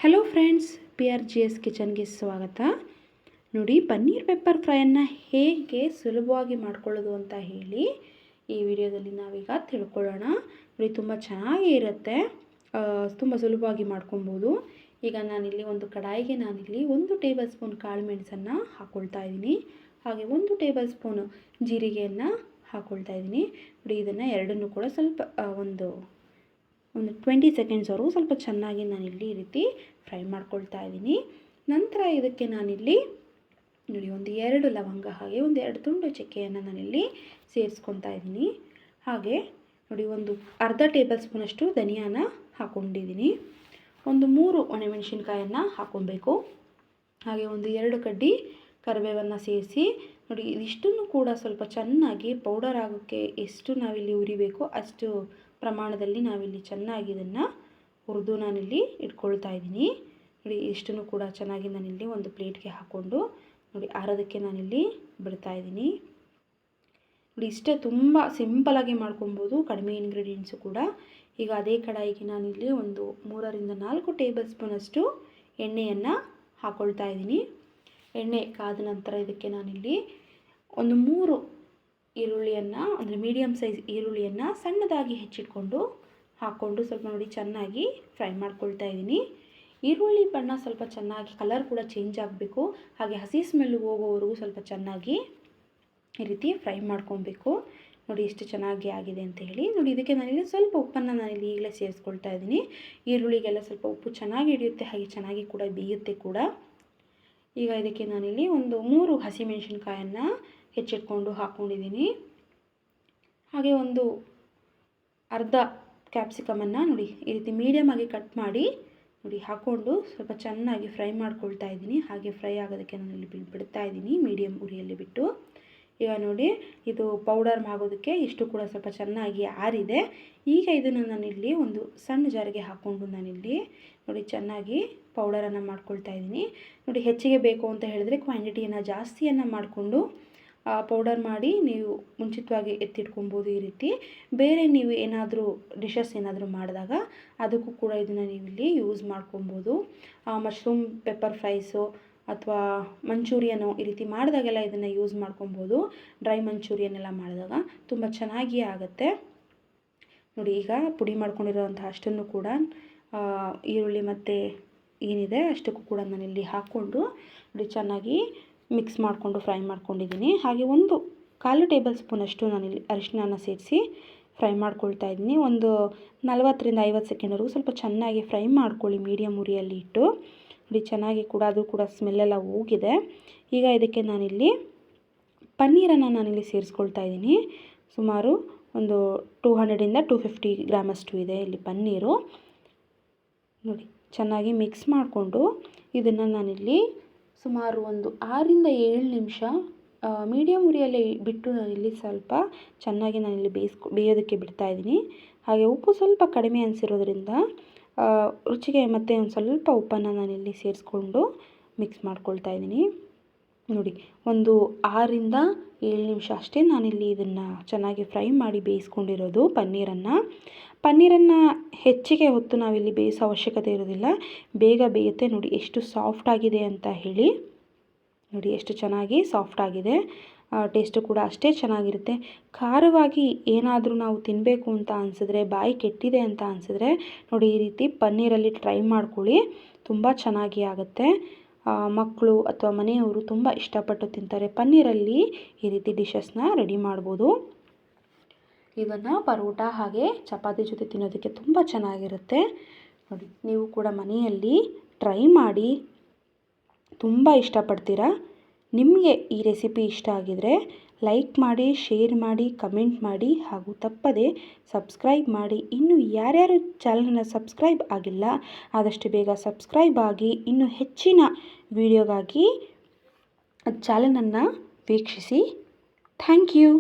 Hello friends, PRGS ಕಿಚನ್ಗೆ ಸ್ವಾಗತ. ನೋಡಿ, paneer pepper ಫ್ರೈಯನ್ನು ಹೇಗೆ ಸುಲಭವಾಗಿ ಮಾಡ್ಕೊಳ್ಳೋದು ಅಂತ ಹೇಳಿ ಈ ವಿಡಿಯೋದಲ್ಲಿ ನಾವೀಗ ತಿಳ್ಕೊಳ್ಳೋಣ. ನೋಡಿ, ತುಂಬ ಚೆನ್ನಾಗಿ ಇರುತ್ತೆ, ತುಂಬ ಸುಲಭವಾಗಿ ಮಾಡ್ಕೊಬೋದು. ಈಗ ನಾನಿಲ್ಲಿ ಒಂದು ಕಡಾಯಿಗೆ 1 ಟೇಬಲ್ ಸ್ಪೂನ್ ಕಾಳು ಮೆಣಸನ್ನು ಹಾಕ್ಕೊಳ್ತಾ ಇದ್ದೀನಿ. ಹಾಗೆ 1 ಟೇಬಲ್ ಸ್ಪೂನು ಜೀರಿಗೆಯನ್ನು ಹಾಕ್ಕೊಳ್ತಾ ಇದ್ದೀನಿ. ನೋಡಿ, ಇದನ್ನು ಎರಡನ್ನೂ ಕೂಡ ಸ್ವಲ್ಪ ಒಂದು 20 ಸೆಕೆಂಡ್ಸ್ವರೆಗೂ ಸ್ವಲ್ಪ ಚೆನ್ನಾಗಿ ನಾನಿಲ್ಲಿ ಈ ರೀತಿ ಫ್ರೈ ಮಾಡ್ಕೊಳ್ತಾ ಇದ್ದೀನಿ. ನಂತರ ಇದಕ್ಕೆ ನಾನಿಲ್ಲಿ ನೋಡಿ 2 ಲವಂಗ ಹಾಗೆ 2 ತುಂಡು ಚಕ್ಕೆಯನ್ನು ನಾನಿಲ್ಲಿ ಸೇರಿಸ್ಕೊತಾ ಇದ್ದೀನಿ. ಹಾಗೆ ನೋಡಿ ಅರ್ಧ ಟೇಬಲ್ ಸ್ಪೂನಷ್ಟು ಧನಿಯಾನ ಹಾಕ್ಕೊಂಡಿದ್ದೀನಿ. 3 ಒಣಮೆಣಸಿನ್ಕಾಯನ್ನು ಹಾಕ್ಕೊಬೇಕು. ಹಾಗೆ 2 ಕಡ್ಡಿ ಕರಿಬೇವನ್ನು ಸೇರಿಸಿ ನೋಡಿ, ಇದಿಷ್ಟನ್ನು ಕೂಡ ಸ್ವಲ್ಪ ಚೆನ್ನಾಗಿ ಪೌಡರ್ ಆಗೋಕ್ಕೆ ಎಷ್ಟು ನಾವಿಲ್ಲಿ ಉರಿಬೇಕೋ ಅಷ್ಟು ಪ್ರಮಾಣದಲ್ಲಿ ನಾವಿಲ್ಲಿ ಚೆನ್ನಾಗಿ ಇದನ್ನು ಹುರಿದು ನಾನಿಲ್ಲಿ ಇಟ್ಕೊಳ್ತಾ ಇದ್ದೀನಿ. ನೋಡಿ, ಇಷ್ಟನ್ನು ಕೂಡ ಚೆನ್ನಾಗಿ ನಾನಿಲ್ಲಿ ಒಂದು ಪ್ಲೇಟ್ಗೆ ಹಾಕ್ಕೊಂಡು ನೋಡಿ ಆರೋದಕ್ಕೆ ನಾನಿಲ್ಲಿ ಬಿಡ್ತಾ ಇದ್ದೀನಿ. ನೋಡಿ, ಇಷ್ಟೇ, ತುಂಬ ಸಿಂಪಲಾಗಿ ಮಾಡ್ಕೊಬೋದು, ಕಡಿಮೆ ಇಂಗ್ರೀಡಿಯೆಂಟ್ಸು ಕೂಡ. ಈಗ ಅದೇ ಕಡಾಯಿಗೆ ನಾನಿಲ್ಲಿ 3 ರಿಂದ 4 ಟೇಬಲ್ ಸ್ಪೂನಷ್ಟು ಎಣ್ಣೆಯನ್ನು ಹಾಕ್ಕೊಳ್ತಾ ಇದ್ದೀನಿ. ಎಣ್ಣೆ ಕಾದ ನಂತರ ಇದಕ್ಕೆ ನಾನಿಲ್ಲಿ 3 ಈರುಳ್ಳಿಯನ್ನು ಅಂದರೆ ಮೀಡಿಯಮ್ ಸೈಜ್ ಈರುಳ್ಳಿಯನ್ನು ಸಣ್ಣದಾಗಿ ಹೆಚ್ಚಿಟ್ಕೊಂಡು ಹಾಕ್ಕೊಂಡು ಸ್ವಲ್ಪ ನೋಡಿ ಚೆನ್ನಾಗಿ ಫ್ರೈ ಮಾಡ್ಕೊಳ್ತಾ ಇದ್ದೀನಿ. ಈರುಳ್ಳಿ ಬಣ್ಣ ಸ್ವಲ್ಪ ಚೆನ್ನಾಗಿ ಕಲರ್ ಕೂಡ ಚೇಂಜ್ ಆಗಬೇಕು. ಹಾಗೆ ಹಸಿ ಸ್ಮೆಲ್ಲು ಹೋಗೋವರೆಗೂ ಸ್ವಲ್ಪ ಚೆನ್ನಾಗಿ ಈ ರೀತಿ ಫ್ರೈ ಮಾಡ್ಕೊಬೇಕು. ನೋಡಿ ಎಷ್ಟು ಚೆನ್ನಾಗಿ ಆಗಿದೆ ಅಂತ ಹೇಳಿ. ನೋಡಿ, ಇದಕ್ಕೆ ನಾನಿಲ್ಲಿ ಸ್ವಲ್ಪ ಉಪ್ಪನ್ನು ನಾನಿಲ್ಲಿ ಈಗಲೇ ಸೇರಿಸ್ಕೊಳ್ತಾ ಇದ್ದೀನಿ. ಈರುಳ್ಳಿಗೆಲ್ಲ ಸ್ವಲ್ಪ ಉಪ್ಪು ಚೆನ್ನಾಗಿ ಹಿಡಿಯುತ್ತೆ, ಹಾಗೆ ಚೆನ್ನಾಗಿ ಕೂಡ ಬೇಯುತ್ತೆ ಕೂಡ. ಈಗ ಇದಕ್ಕೆ ನಾನಿಲ್ಲಿ 3 ಹಸಿಮೆಣಸಿನ್ಕಾಯನ್ನು ಹೆಚ್ಚಿಟ್ಕೊಂಡು ಹಾಕ್ಕೊಂಡಿದ್ದೀನಿ. ಹಾಗೆ ಅರ್ಧ ಕ್ಯಾಪ್ಸಿಕಮನ್ನು ನೋಡಿ ಈ ರೀತಿ ಮೀಡಿಯಮ್ ಆಗಿ ಕಟ್ ಮಾಡಿ ನೋಡಿ ಹಾಕ್ಕೊಂಡು ಸ್ವಲ್ಪ ಚೆನ್ನಾಗಿ ಫ್ರೈ ಮಾಡ್ಕೊಳ್ತಾ ಇದ್ದೀನಿ. ಹಾಗೆ ಫ್ರೈ ಆಗೋದಕ್ಕೆ ನಾನಿಲ್ಲಿ ಬಿಡ್ತಾ ಇದ್ದೀನಿ ಮೀಡಿಯಮ್ ಉರಿಯಲ್ಲಿ ಬಿಟ್ಟು. ಈಗ ನೋಡಿ, ಇದು ಪೌಡರ್ ಆಗೋದಕ್ಕೆ ಇಷ್ಟು ಕೂಡ ಸ್ವಲ್ಪ ಚೆನ್ನಾಗಿ ಆರಿದೆ. ಈಗ ಇದನ್ನು ನಾನಿಲ್ಲಿ ಸಣ್ಣ ಜಾರಿಗೆ ಹಾಕ್ಕೊಂಡು ನಾನಿಲ್ಲಿ ನೋಡಿ ಚೆನ್ನಾಗಿ ಪೌಡರನ್ನು ಮಾಡ್ಕೊಳ್ತಾ ಇದ್ದೀನಿ. ನೋಡಿ, ಹೆಚ್ಚಿಗೆ ಬೇಕು ಅಂತ ಹೇಳಿದ್ರೆ ಕ್ವಾಂಟಿಟಿಯನ್ನು ಜಾಸ್ತಿಯನ್ನು ಮಾಡಿಕೊಂಡು ಪೌಡರ್ ಮಾಡಿ ನೀವು ಮುಂಚಿತವಾಗಿ ಎತ್ತಿಟ್ಕೊಬೋದು. ಈ ರೀತಿ ಬೇರೆ ನೀವು ಏನಾದರೂ ಡಿಶಸ್ ಏನಾದರೂ ಮಾಡಿದಾಗ ಅದಕ್ಕೂ ಕೂಡ ಇದನ್ನು ನೀವು ಇಲ್ಲಿ ಯೂಸ್ ಮಾಡ್ಕೊಬೋದು. ಮಶ್ರೂಮ್ ಪೆಪ್ಪರ್ ಫ್ರೈಸು ಅಥವಾ ಮಂಚೂರಿಯನು ಈ ರೀತಿ ಮಾಡಿದಾಗೆಲ್ಲ ಇದನ್ನು ಯೂಸ್ ಮಾಡ್ಕೊಬೋದು. ಡ್ರೈ ಮಂಚೂರಿಯನ್ ಎಲ್ಲ ಮಾಡಿದಾಗ ತುಂಬ ಚೆನ್ನಾಗಿ ಆಗುತ್ತೆ. ನೋಡಿ, ಈಗ ಪುಡಿ ಮಾಡ್ಕೊಂಡಿರೋಂಥ ಅಷ್ಟನ್ನು ಕೂಡ ಈರುಳ್ಳಿ ಮತ್ತು ಏನಿದೆ ಅಷ್ಟಕ್ಕೂ ಕೂಡ ನಾನಿಲ್ಲಿ ಹಾಕ್ಕೊಂಡು ನೋಡಿ ಚೆನ್ನಾಗಿ ಮಿಕ್ಸ್ ಮಾಡಿಕೊಂಡು ಫ್ರೈ ಮಾಡ್ಕೊಂಡಿದ್ದೀನಿ. ಹಾಗೆ 1/4 ಟೇಬಲ್ ಸ್ಪೂನಷ್ಟು ನಾನಿಲ್ಲಿ ಅರಿಶಿನ ಸೇರಿಸಿ ಫ್ರೈ ಮಾಡ್ಕೊಳ್ತಾ ಇದ್ದೀನಿ. 40 ರಿಂದ 50 ಸೆಕೆಂಡ್ವರೆಗೂ ಸ್ವಲ್ಪ ಚೆನ್ನಾಗಿ ಫ್ರೈ ಮಾಡ್ಕೊಳ್ಳಿ ಮೀಡಿಯಮ್ ಉರಿಯಲ್ಲಿ ಇಟ್ಟು. ನೋಡಿ, ಚೆನ್ನಾಗಿ ಕೂಡ ಅದು ಕೂಡ ಸ್ಮೆಲ್ಲೆಲ್ಲ ಹೋಗಿದೆ. ಈಗ ಇದಕ್ಕೆ ನಾನಿಲ್ಲಿ ಪನ್ನೀರನ್ನು ನಾನಿಲ್ಲಿ ಸೇರಿಸ್ಕೊಳ್ತಾ ಇದ್ದೀನಿ. ಸುಮಾರು 200 ರಿಂದ 250 ಗ್ರಾಮಷ್ಟು ಇದೆ ಇಲ್ಲಿ ಪನ್ನೀರು. ನೋಡಿ, ಚೆನ್ನಾಗಿ ಮಿಕ್ಸ್ ಮಾಡಿಕೊಂಡು ಇದನ್ನು ನಾನಿಲ್ಲಿ ಸುಮಾರು 6 ರಿಂದ 7 ನಿಮಿಷ ಮೀಡಿಯಮ್ ಉರಿಯಲ್ಲಿ ಬಿಟ್ಟು ನಾನಿಲ್ಲಿ ಸ್ವಲ್ಪ ಚೆನ್ನಾಗಿ ನಾನಿಲ್ಲಿ ಬೇಯೋದಕ್ಕೆ ಬಿಡ್ತಾ ಇದ್ದೀನಿ. ಹಾಗೆ ಉಪ್ಪು ಸ್ವಲ್ಪ ಕಡಿಮೆ ಅನಿಸಿರೋದ್ರಿಂದ ರುಚಿಗೆ ಮತ್ತೆ ಒಂದು ಸ್ವಲ್ಪ ಉಪ್ಪನ್ನು ನಾನಿಲ್ಲಿ ಸೇರಿಸ್ಕೊಂಡು ಮಿಕ್ಸ್ ಮಾಡ್ಕೊಳ್ತಾ ಇದ್ದೀನಿ. ನೋಡಿ, 6 ರಿಂದ 7 ನಿಮಿಷ ಅಷ್ಟೇ ನಾನಿಲ್ಲಿ ಇದನ್ನು ಚೆನ್ನಾಗಿ ಫ್ರೈ ಮಾಡಿ ಬೇಯಿಸ್ಕೊಂಡಿರೋದು ಪನ್ನೀರನ್ನು ಹೆಚ್ಚಿಗೆ ಹೊತ್ತು ನಾವಿಲ್ಲಿ ಬೇಯಿಸೋ ಅವಶ್ಯಕತೆ ಇರೋದಿಲ್ಲ, ಬೇಗ ಬೇಯುತ್ತೆ. ನೋಡಿ ಎಷ್ಟು ಸಾಫ್ಟ್ ಆಗಿದೆ ಅಂತ ಹೇಳಿ. ನೋಡಿ ಎಷ್ಟು ಚೆನ್ನಾಗಿ ಸಾಫ್ಟ್ ಆಗಿದೆ. ಟೇಸ್ಟು ಕೂಡ ಅಷ್ಟೇ ಚೆನ್ನಾಗಿರುತ್ತೆ. ಖಾರವಾಗಿ ಏನಾದರೂ ನಾವು ತಿನ್ನಬೇಕು ಅಂತ ಅನಿಸಿದ್ರೆ, ಬಾಯಿ ಕೆಟ್ಟಿದೆ ಅಂತ ಅನಿಸಿದ್ರೆ ನೋಡಿ ಈ ರೀತಿ ಪನ್ನೀರಲ್ಲಿ ಟ್ರೈ ಮಾಡ್ಕೊಳ್ಳಿ, ತುಂಬ ಚೆನ್ನಾಗಿ ಆಗುತ್ತೆ. ಮಕ್ಕಳು ಅಥವಾ ಮನೆಯವರು ತುಂಬ ಇಷ್ಟಪಟ್ಟು ತಿಂತಾರೆ. ಪನ್ನೀರಲ್ಲಿ ಈ ರೀತಿ ಡಿಶಸ್ನ ರೆಡಿ ಮಾಡ್ಬೋದು. ಇದನ್ನು ಪರೋಟ ಹಾಗೆ ಚಪಾತಿ ಜೊತೆ ತಿನ್ನೋದಕ್ಕೆ ತುಂಬ ಚೆನ್ನಾಗಿರುತ್ತೆ. ನೋಡಿ, ನೀವು ಕೂಡ ಮನೆಯಲ್ಲಿ ಟ್ರೈ ಮಾಡಿ, ತುಂಬ ಇಷ್ಟಪಡ್ತೀರಾ. ನಿಮಗೆ ಈ ರೆಸಿಪಿ ಇಷ್ಟ ಆಗಿದರೆ ಲೈಕ್ ಮಾಡಿ, ಶೇರ್ ಮಾಡಿ, ಕಮೆಂಟ್ ಮಾಡಿ, ಹಾಗೂ ತಪ್ಪದೆ ಸಬ್ಸ್ಕ್ರೈಬ್ ಮಾಡಿ. ಇನ್ನು ಯಾರ್ಯಾರು ಚಾನಲನ್ನು ಸಬ್ಸ್ಕ್ರೈಬ್ ಆಗಿಲ್ಲ ಆದಷ್ಟು ಬೇಗ ಸಬ್ಸ್ಕ್ರೈಬ್ ಆಗಿ ಇನ್ನೂ ಹೆಚ್ಚಿನ ವಿಡಿಯೋಗಾಗಿ ಚಾನಲನ್ನು ವೀಕ್ಷಿಸಿ. Thank you.